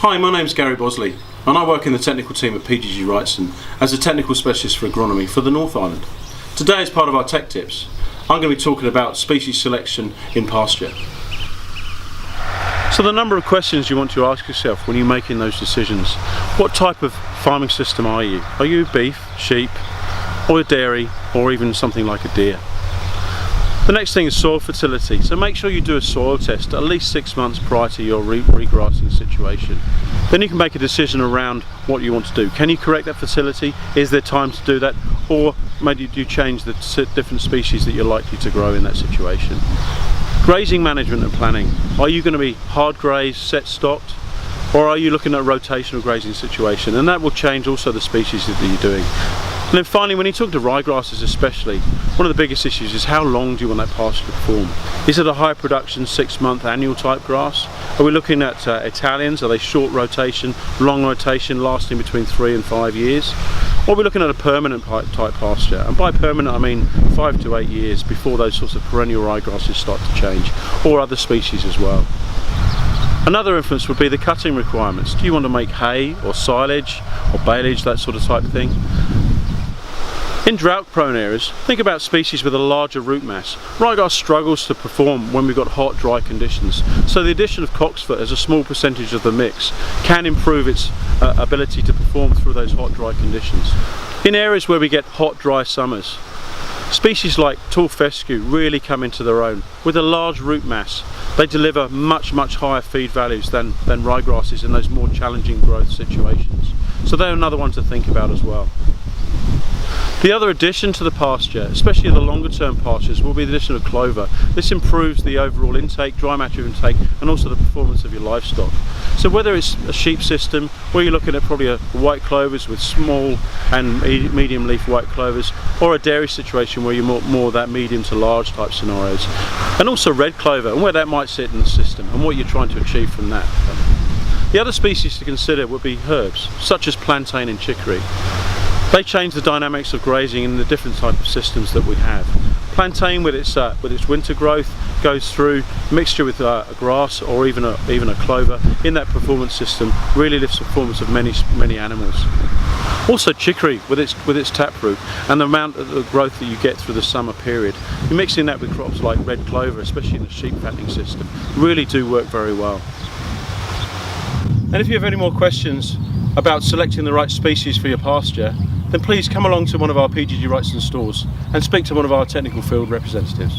Hi, my name's Gary Bosley and I work in the technical team at PGG Wrightson as a technical specialist for agronomy for the North Island. Today, as part of our tech tips, I'm going to be talking about species selection in pasture. So the number of questions you want to ask yourself when you're making those decisions. What type of farming system are you? Are you beef, sheep, or dairy, or even something like a deer? The next thing is soil fertility, so make sure you do a soil test at least 6 months prior to your regrassing situation. Then you can make a decision around what you want to do. Can you correct that fertility? Is there time to do that? Or maybe you change the different species that you're likely to grow in that situation. Grazing management and planning. Are you going to be hard grazed, set stocked? Or are you looking at a rotational grazing situation? And that will change also the species that you're doing. And then finally, when you talk to ryegrasses especially, one of the biggest issues is how long do you want that pasture to perform? Is it a high production 6-month annual type grass? Are we looking at Italians? Are they short rotation, long rotation, lasting between 3 and 5 years? Or are we looking at a permanent type pasture? And by permanent I mean 5 to 8 years before those sorts of perennial ryegrasses start to change, or other species as well. Another influence would be the cutting requirements. Do you want to make hay or silage or baleage, that sort of type of thing? In drought-prone areas, think about species with a larger root mass. Ryegrass struggles to perform when we've got hot, dry conditions, so the addition of cocksfoot as a small percentage of the mix can improve its ability to perform through those hot, dry conditions. In areas where we get hot, dry summers, species like tall fescue really come into their own. With a large root mass, they deliver much higher feed values than ryegrasses in those more challenging growth situations. So they're another one to think about as well. The other addition to the pasture, especially the longer term pastures, will be the addition of clover. This improves the overall intake, dry matter intake, and also the performance of your livestock. So whether it's a sheep system, where you're looking at probably a white clovers with small and medium leaf white clovers, or a dairy situation where you're more that medium to large type scenarios. And also red clover, and where that might sit in the system, and what you're trying to achieve from that. The other species to consider would be herbs, such as plantain and chicory. They change the dynamics of grazing in the different type of systems that we have. Plantain, with its winter growth, goes through mixture with a grass or even a clover in that performance system, really lifts the performance of many animals. Also chicory with its taproot and the amount of the growth that you get through the summer period. You're mixing that with crops like red clover, especially in the sheep fattening system, really do work very well. And if you have any more questions about selecting the right species for your pasture, then please come along to one of our PGG Wrightson stores and speak to one of our technical field representatives.